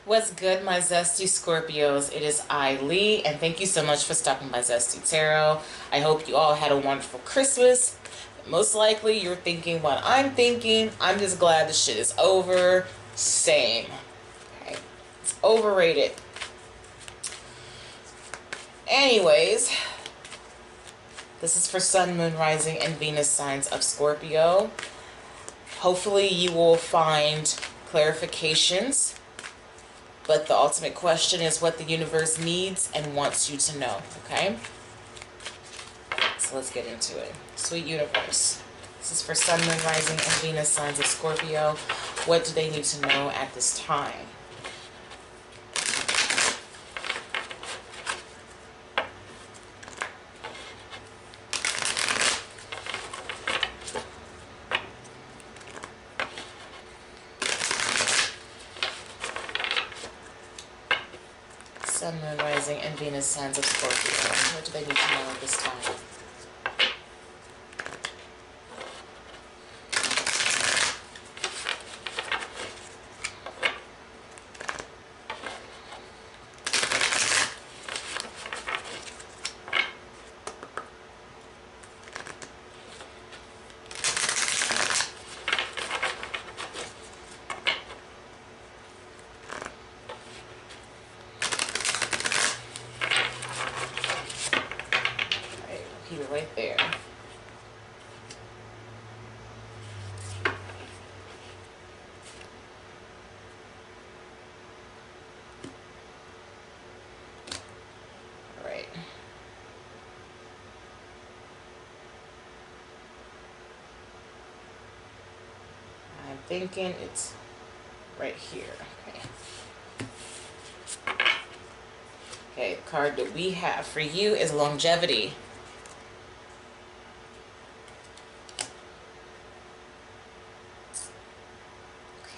What's good, my zesty Scorpios? It is I, Lee, and thank you so much for stopping by Zesty Tarot. I hope you all had a wonderful Christmas. Most likely you're thinking what I'm thinking. I'm just glad the shit is over. Same. Okay. It's overrated. Anyways, this is for Sun, Moon, Rising, and Venus signs of Scorpio. Hopefully you will find clarifications. But the ultimate question is what the universe needs and wants you to know, okay? So let's get into it. Sweet universe. This is for Sun, Moon, Rising, and Venus signs of Scorpio. What do they need to know at this time? Sun, Moon, Rising, and Venus signs of Scorpio. What do they need to know at this time? Right there. All right. I'm thinking it's right here. Okay. Okay, the card that we have for you is longevity.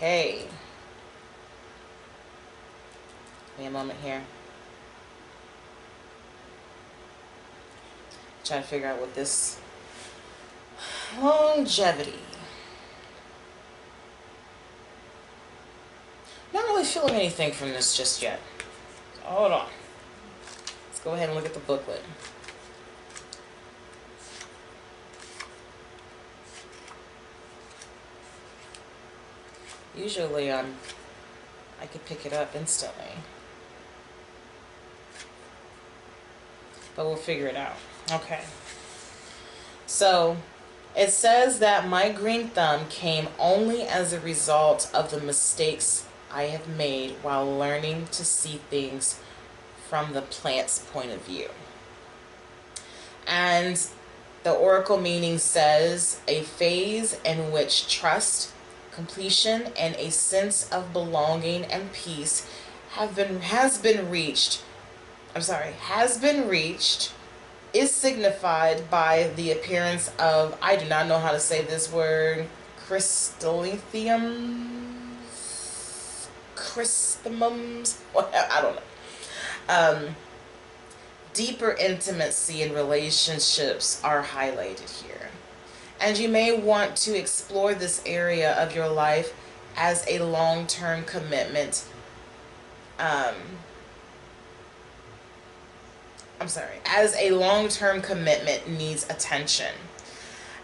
Okay. Give me a moment here. Trying to figure out what this longevity. Not really feeling anything from this just yet. So hold on. Let's go ahead and look at the booklet. Usually I could pick it up instantly. But we'll figure it out. Okay. So it says that my green thumb came only as a result of the mistakes I have made while learning to see things from the plant's point of view. And the oracle meaning says a phase in which trust, completion, and a sense of belonging and peace has been reached, is signified by the appearance of, I do not know how to say this word, chrysanthemums, I don't know. Deeper intimacy in relationships are highlighted here. And you may want to explore this area of your life as a long-term commitment. As a long-term commitment needs attention.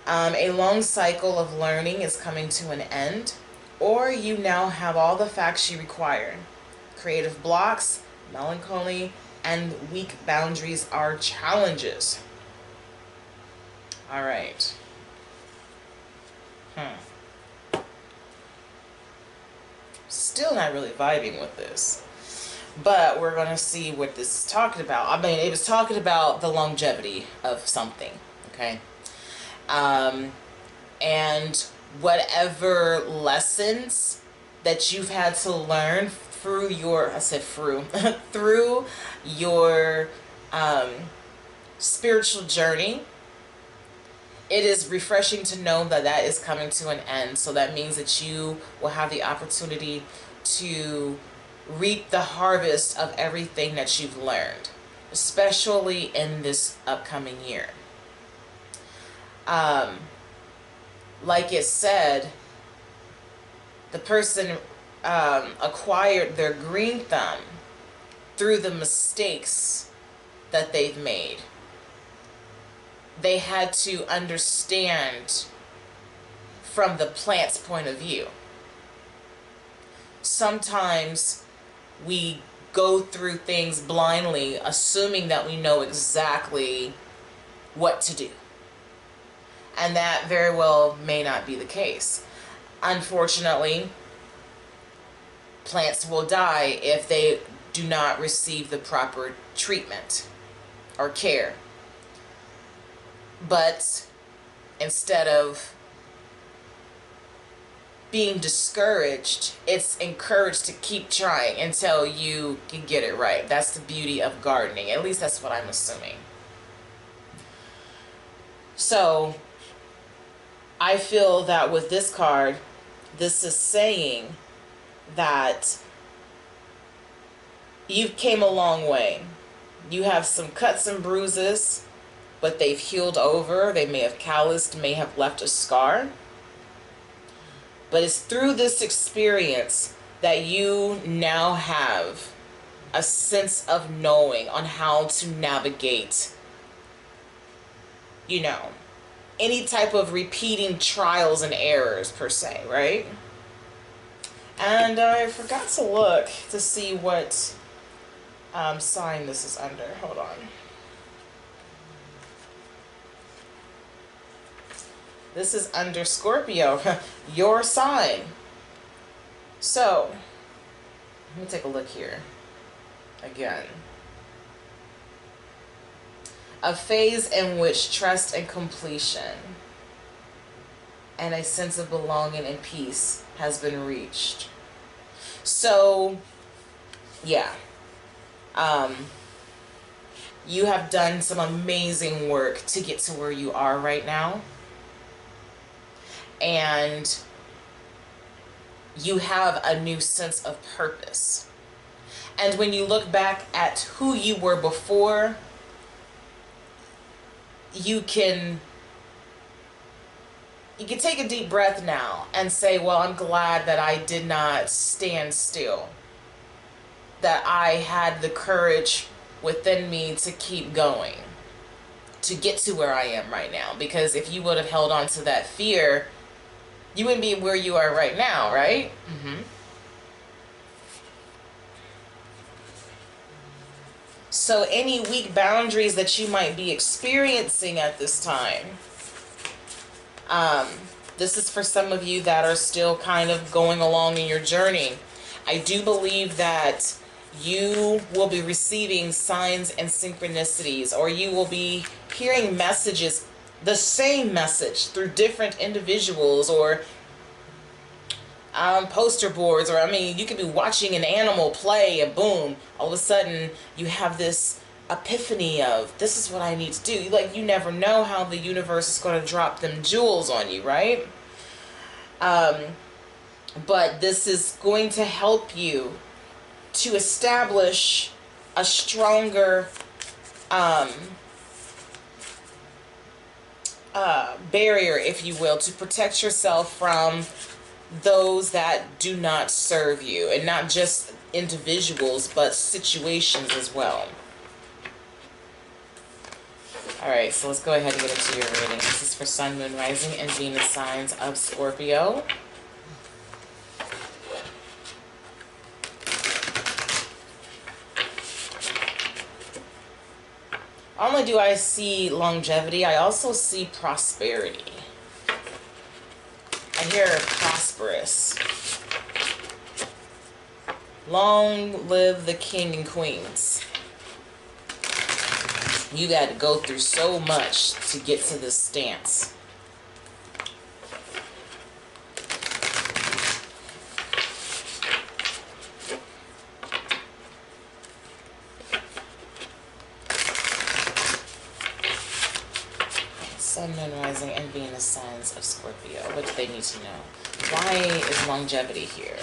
A long cycle of learning is coming to an end, or you now have all the facts you require. Creative blocks, melancholy, and weak boundaries are challenges. All right. Still not really vibing with this. But we're going to see what this is talking about. I mean, it was talking about the longevity of something, okay? And whatever lessons that you've had to learn through your, through your spiritual journey, it is refreshing to know that that is coming to an end. So that means that you will have the opportunity to reap the harvest of everything that you've learned, especially in this upcoming year. Like it said, the person acquired their green thumb through the mistakes that they've made. They had to understand from the plant's point of view. Sometimes we go through things blindly, assuming that we know exactly what to do. And that very well may not be the case. Unfortunately, plants will die if they do not receive the proper treatment or care. But instead of being discouraged, it's encouraged to keep trying until you can get it right. That's the beauty of gardening. At least that's what I'm assuming. So I feel that with this card, this is saying that you've came a long way. You have some cuts and bruises, but they've healed over. They may have calloused, may have left a scar. But it's through this experience that you now have a sense of knowing on how to navigate, you know, any type of repeating trials and errors per se, right? And I forgot to look to see what sign this is under. Hold on. This is under Scorpio, your sign. So, let me take a look here again. A phase in which trust and completion and a sense of belonging and peace has been reached. So, yeah. You have done some amazing work to get to where you are right now. And you have a new sense of purpose. And when you look back at who you were before, you can take a deep breath now and say, well, I'm glad that I did not stand still, that I had the courage within me to keep going, to get to where I am right now. Because if you would have held on to that fear, you wouldn't be where you are right now, right? Mm-hmm. So any weak boundaries that you might be experiencing at this time, this is for some of you that are still kind of going along in your journey. I do believe that you will be receiving signs and synchronicities, or you will be hearing messages, the same message through different individuals, or poster boards, or I mean, you could be watching an animal play and boom, all of a sudden you have this epiphany of, this is what I need to do. Like, you never know how the universe is going to drop them jewels on you, right? But this is going to help you to establish a stronger barrier, if you will, to protect yourself from those that do not serve you, and not just individuals, but situations as well. Alright, so let's go ahead and get into your reading. This is for Sun, Moon, Rising, and Venus signs of Scorpio. Not only do I see longevity, I also see prosperity. I hear prosperous. Long live the king and queens. You got to go through so much to get to this stance. Sun, Moon, Rising, and signs of Scorpio. What do they need to know? Why is longevity here?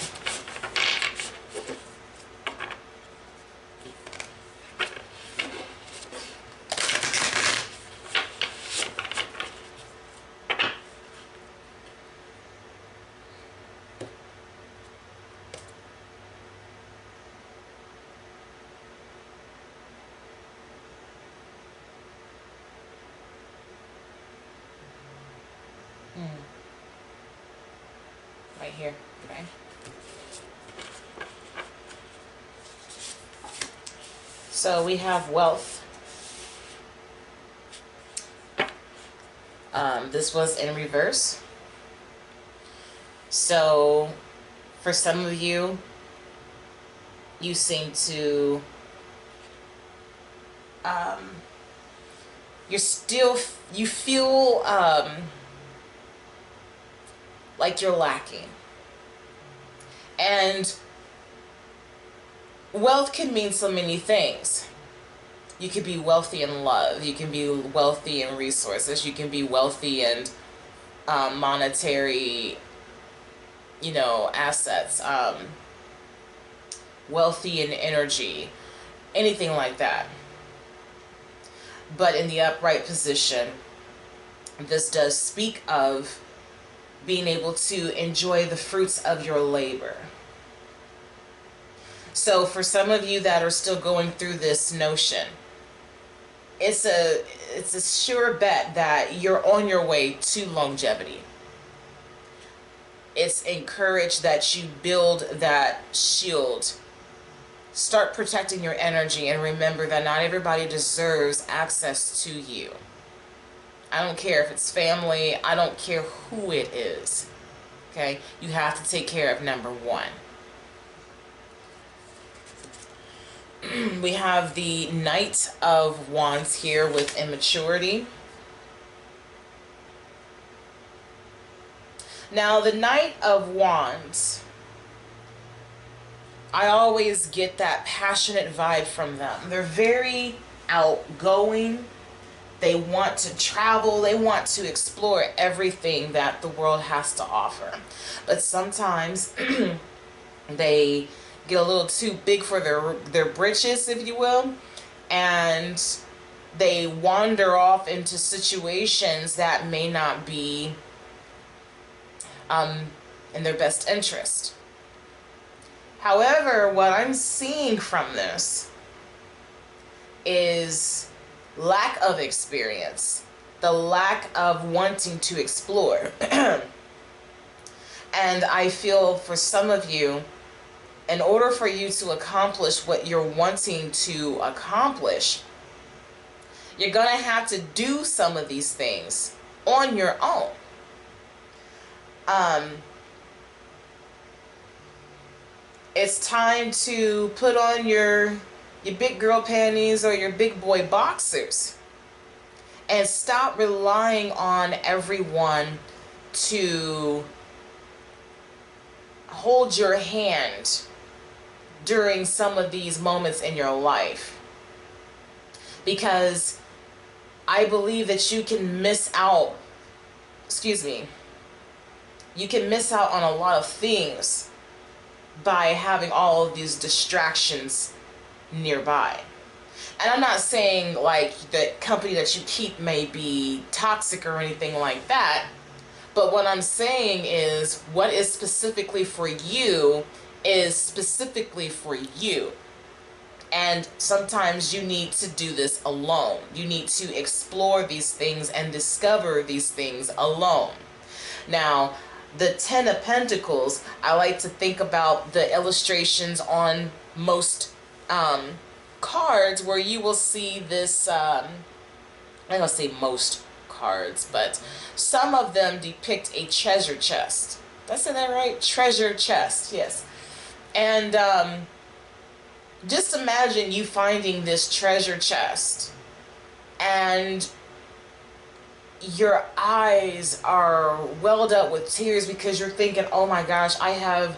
Right here, okay. So we have wealth. This was in reverse. So for some of you, you seem to, you feel like you're lacking. And wealth can mean so many things. You could be wealthy in love. You can be wealthy in resources. You can be wealthy in monetary, assets. Wealthy in energy. Anything like that. But in the upright position, this does speak of being able to enjoy the fruits of your labor. So for some of you that are still going through this notion, it's a sure bet that you're on your way to longevity. It's encouraged that you build that shield. Start protecting your energy, and remember that not everybody deserves access to you. I don't care if it's family. I don't care who it is. Okay? You have to take care of number one. We have the Knight of Wands here with immaturity. Now, the Knight of Wands, I always get that passionate vibe from them. They're very outgoing. They want to travel. They want to explore everything that the world has to offer. But sometimes they get a little too big for their britches, if you will. And they wander off into situations that may not be in their best interest. However, what I'm seeing from this is lack of experience, the lack of wanting to explore. And I feel for some of you, in order for you to accomplish what you're wanting to accomplish, you're going to have to do some of these things on your own. It's time to put on your big girl panties or your big boy boxers and stop relying on everyone to hold your hand during some of these moments in your life, because I believe that you can miss out, you can miss out on a lot of things by having all of these distractions nearby. And I'm not saying like the company that you keep may be toxic or anything like that, but what I'm saying is what is specifically for you is specifically for you. And sometimes you need to do this alone. You need to explore these things and discover these things alone. Now, the Ten of Pentacles, I like to think about the illustrations on most cards where you will see this, I'm going to say most cards, but some of them depict a treasure chest. Did I say that right? Treasure chest, yes. And just imagine you finding this treasure chest and your eyes are welled up with tears because you're thinking, oh my gosh, I have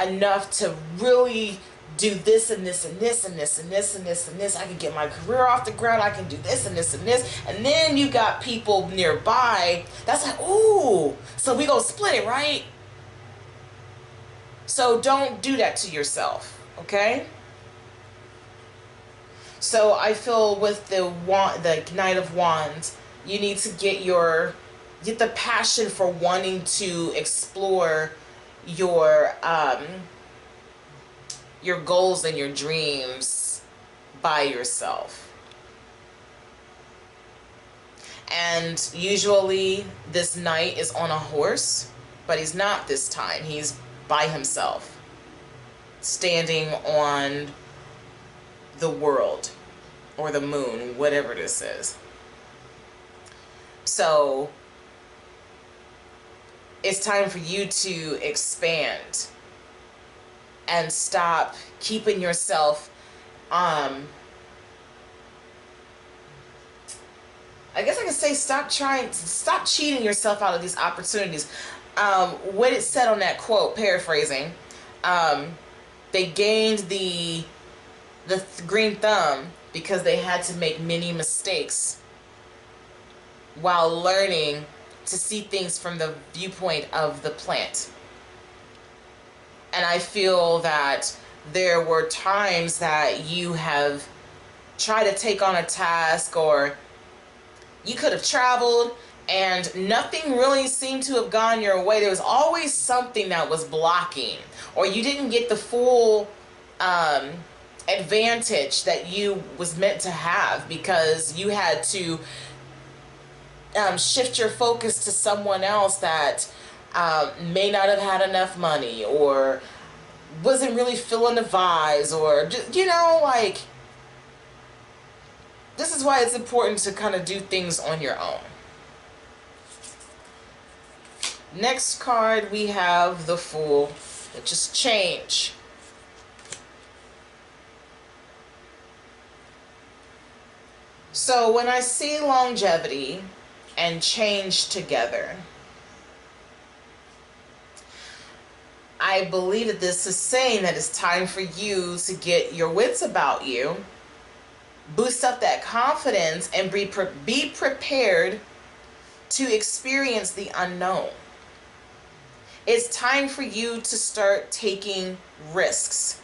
enough to really do this and this and this and this and this and this and this. I can get my career off the ground. I can do this and this and this. And then you got people nearby that's like, ooh, so we gonna split it, right? So don't do that to yourself, okay? So I feel with the Knight of Wands, you need to get the passion for wanting to explore your goals and your dreams by yourself. And usually this knight is on a horse, but he's not this time. He's by himself, standing on the world or the moon, whatever this is. So it's time for you to expand and stop keeping yourself, I guess I can say stop cheating yourself out of these opportunities. What it said on that quote, paraphrasing, they gained the green thumb because they had to make many mistakes while learning to see things from the viewpoint of the plant. And I feel that there were times that you have tried to take on a task, or you could have traveled and nothing really seemed to have gone your way. There was always something that was blocking, or you didn't get the full advantage that you was meant to have because you had to shift your focus to someone else that may not have had enough money, or wasn't really feeling the vibes, or just, you know, like, this is why it's important to kind of do things on your own. Next card, we have the Fool, which is change. So when I see longevity and change together, I believe that this is saying that it's time for you to get your wits about you, boost up that confidence, and be prepared to experience the unknown. It's time for you to start taking risks.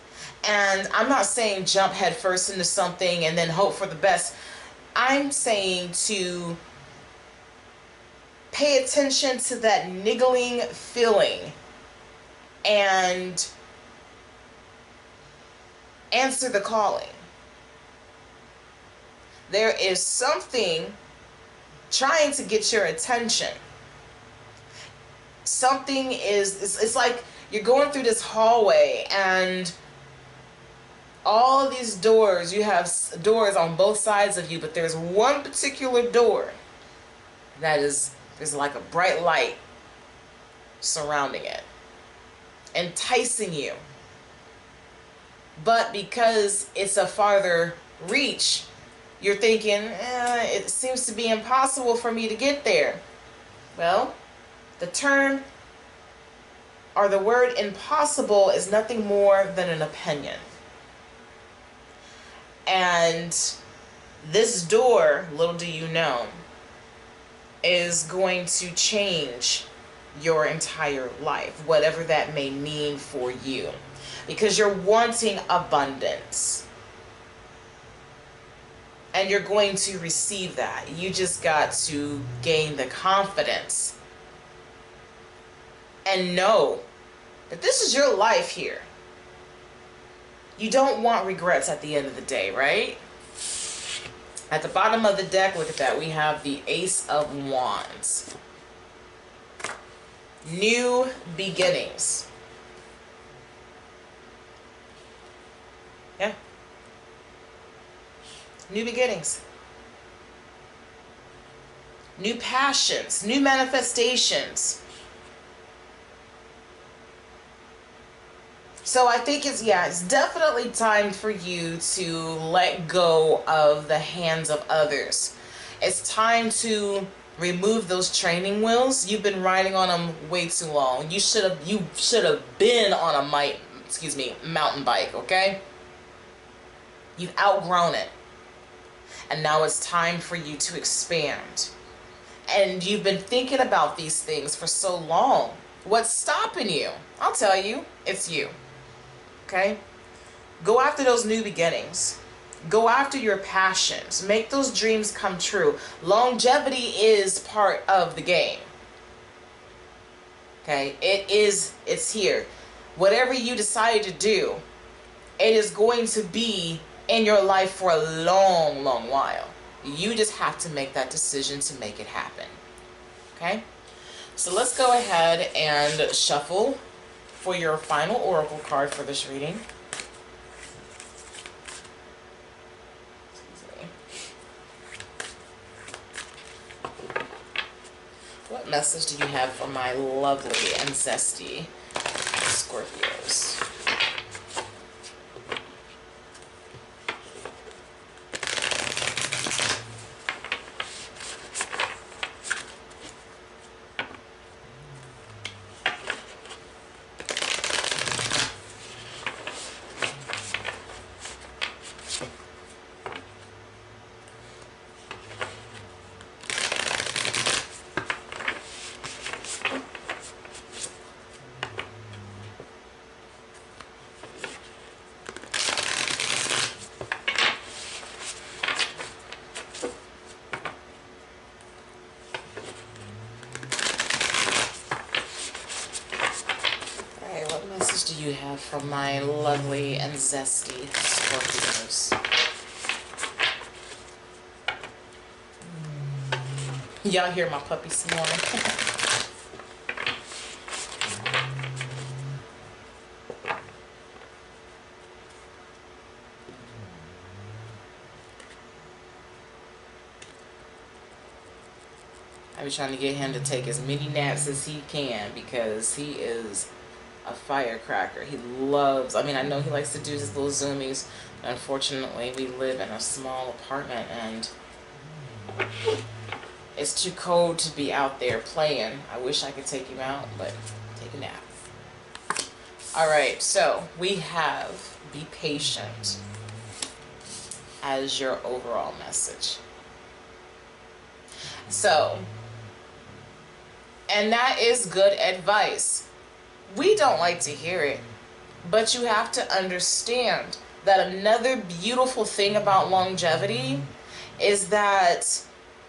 And I'm not saying jump headfirst into something and then hope for the best. I'm saying to pay attention to that niggling feeling and answer the calling. There is something trying to get your attention. Something it's like you're going through this hallway and all of these doors, you have doors on both sides of you, but there's one particular door that there's like a bright light surrounding it, enticing you. But because it's a farther reach, you're thinking, it seems to be impossible for me to get there. Well, the term or the word impossible is nothing more than an opinion. And this door, little do you know, is going to change your entire life, whatever that may mean for you, because you're wanting abundance and you're going to receive that. You just got to gain the confidence and know that this is your life here. You don't want regrets at the end of the day, right? At the bottom of the deck, look at that, we have the Ace of Wands. New beginnings. Yeah. New beginnings. New passions, new manifestations. So I think it's definitely time for you to let go of the hands of others. It's time to remove those training wheels. You've been riding on them way too long. You should have been on a excuse me, mountain bike, okay? You've outgrown it. And now it's time for you to expand. And you've been thinking about these things for so long. What's stopping you? I'll tell you, it's you. Okay? Go after those new beginnings. Go after your passions. Make those dreams come true. Longevity is part of the game. Okay? It's here. Whatever you decide to do, it is going to be in your life for a long, long while. You just have to make that decision to make it happen. Okay? So let's go ahead and shuffle for your final oracle card for this reading. What message do you have for my lovely and zesty Scorpios? Do you have from my lovely and zesty Scorpios? Y'all hear my puppy snoring? I be trying to get him to take as many naps as he can because he is a firecracker. He loves, I mean, I know he likes to do his little zoomies. Unfortunately, we live in a small apartment and it's too cold to be out there playing. I wish I could take him out, but take a nap. Alright, so we have be patient as your overall message. So, and that is good advice. We don't like to hear it, but you have to understand that another beautiful thing about longevity is that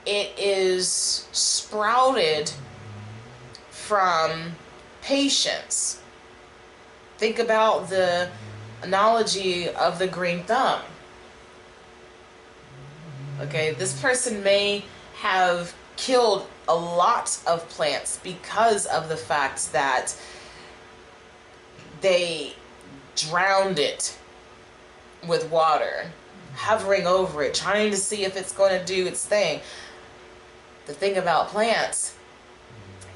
it is sprouted from patience. Think about the analogy of the green thumb. Okay, this person may have killed a lot of plants because of the fact that they drowned it with water, hovering over it, trying to see if it's going to do its thing. The thing about plants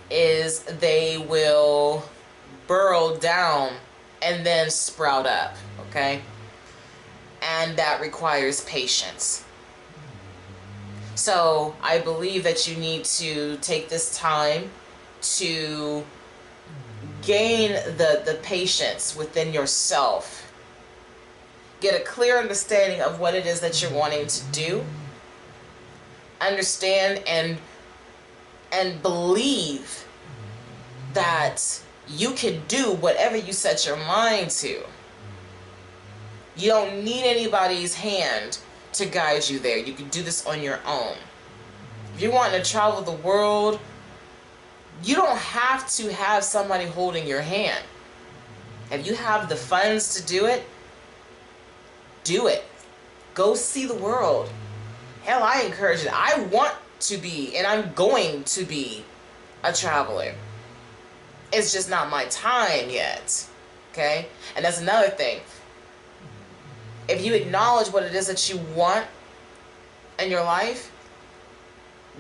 is they will burrow down and then sprout up, okay? And that requires patience. So I believe that you need to take this time to gain the patience within yourself. Get a clear understanding of what it is that you're wanting to do. Understand and believe that you can do whatever you set your mind to. You don't need anybody's hand to guide you there. You can do this on your own. If you're wanting to travel the world, you don't have to have somebody holding your hand. If you have the funds to do it, do it. Go see the world. Hell, I encourage it. I want to be, and I'm going to be, a traveler. It's just not my time yet. Okay? And that's another thing. If you acknowledge what it is that you want in your life,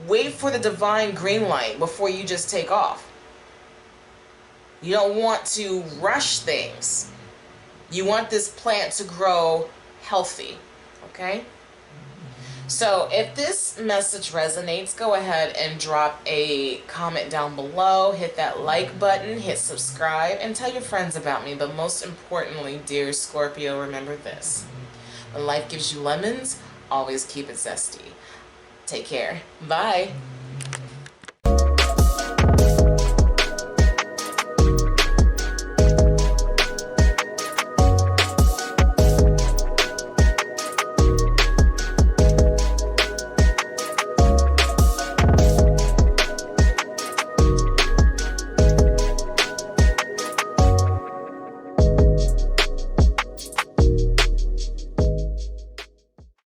wait for the divine green light before you just take off. You don't want to rush things. You want this plant to grow healthy, okay? So if this message resonates, go ahead and drop a comment down below, hit that like button, hit subscribe, and tell your friends about me. But most importantly, dear Scorpio, remember this: when life gives you lemons, always keep it zesty. Take care. Bye.